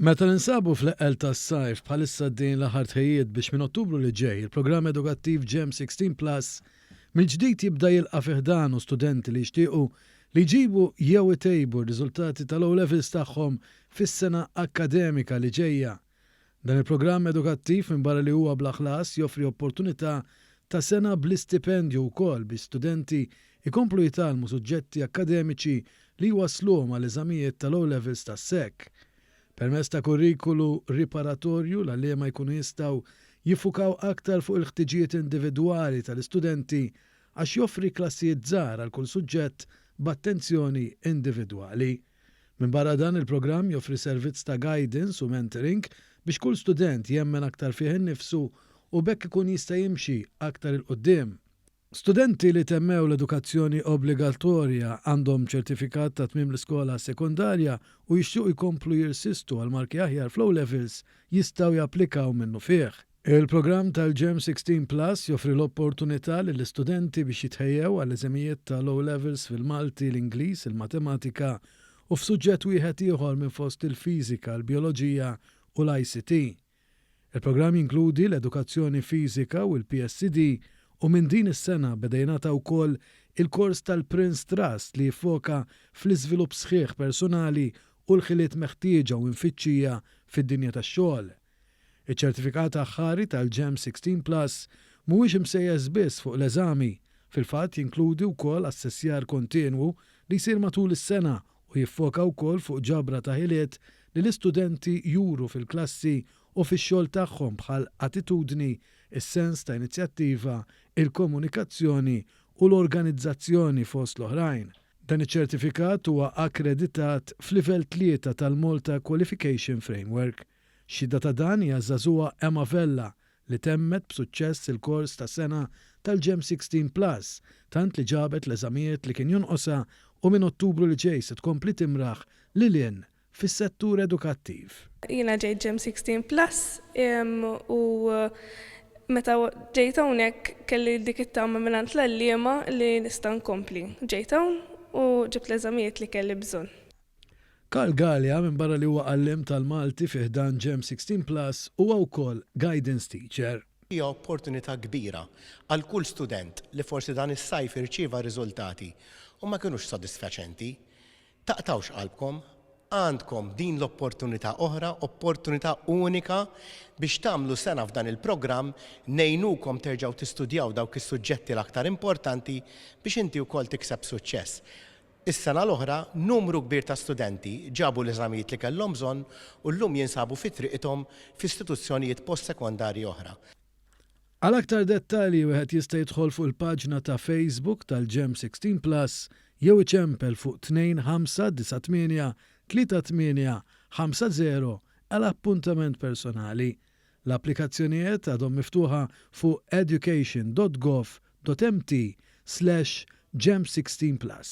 Meta ninsabu fl-eqqel tas-sajf bħalissa d-din l-aħħar tħejjiet biex minn Ottubru li ġej il-programm edukattiv GEM 16 Plus mill-ġdid jibda jilqa' fih dan u studenti li jixtiequ li jġibu jew itejbu r-riżultati tal-O-levels tagħhom fis-sena akkademika li ġejja. Dan il-programm edukattiv minbarra li huwa bla ħlas joffri opportunità ta' sena bl-istipendju wkoll biex studenti ikomplu jitalmu suġġetti akademiċi li wasluhom għall-eżamijiet tal-O-levels tas-sekk. Permezz ta' kurrikulu riparatorju l-għalliema jkunu jistgħu jiffukaw aktar fuq il-ħtiġijiet individwali tal-istudenti għax joffri klassijiet żgħar għal kull suġġett b'attenzjoni individwali. Minbarra dan il-programm joffri servizz ta' guidance u mentoring biex kull student jemmen aktar fih innifsu u bekk ikun jista' jimxi aktar il-qudiem. Studenti li temmew l-edukazzjoni obbligatorja għandhom ċertifikat ta' tmiem l-iskola sekundarja u jixtiequ jkomplu jirsistu għal marki aħjar fl-O-levels jistgħu japplikaw minnu fih. Il-programm tal-GEM 16 Plus joffri l-opportunità lill-istudenti biex jitħejjew għall-eżamijiet tal-O-levels fil-Malti, l-Ingliż, il-Matematika u f'suġġett wieħed ieħor minn fost il-fiżika, l-bioloġija u l-ICT. Il-programm jinkludi l-edukazzjoni fiżika u l-PSD u minn din is-sena bedejnata wkoll il-kors tal-Prince Trust li jiffoka fl-iżvilupp sħiħ personali u l-ħiliet meħtieġa u mfittxija fid-dinja tax-xogħol. Iċ-ċertifikat aħħari tal-GEM 16 Plus mhuwiex imsejjes biss fuq l-eżami, fil-fatt jinkludi wkoll assessjar kontinwu li jsir matul is-sena u jiffoka wkoll fuq ġabra ta' ħiliet li l-istudenti juru fil-klassi u fix-xogħol tagħhom bħal attitudni, is-sens ta' inizjattiva, il-komunikazzjoni u l-organizzazzjoni fost l-oħrajn. Dan iċ-ċertifikat huwa akkreditat f'livell 3 tal-Malta Qualification Framework. Xhieda ta' dan hija żagħżugħa Emma Vella li temmet b'suċċess il-kors ta' sena tal-GEM 16 Plus, tant li ġabet l-eżamijiet li kien jonqosha u minn Ottubru li ġej se tkompli timraħ lilien fis-settur edukattiv. Jiena ġejt GEM 16 Plus u meta ġejt hawnhekk kelli dik it-tama mingħand l-għalliema li nista' nkompli. Ġejt hawn u ġibt l-eżamijiet li kelli bżonn. Karl Gallia minbarra li huwa għallim tal-Malti fih dan GEM 16 Plus huwa wkoll guidance teacher. Hija opportunità kbira għal kull student li forsi dan is-sajf irċieva riżultati u ma kinux sodisfaċenti. Taqtawx qalbkom, għandkom din l-opportunità oħra, opportunità unika biex tagħmlu sena f'dan il-programm ngħinukom terġgħu tistudjaw dawk is-suġġetti l-aktar importanti biex inti wkoll tikseb suċċess. Is-sena l-oħra numru kbir ta' studenti ġabu l-eżamijiet li kellhom bżonn u llum jinsabu fi triqithom f'istituzzjonijiet postsekondarji oħra. Għal aktar dettalji wieħed jista' jidħol fuq il-paġna ta' Facebook tal-GEM 16 Plus jew iċempel fuq 2598 3850 għal appuntament personali. L-applikazzjonijiet għadhom miftuħa fuq education.gov.mt/GEM 16 Plus.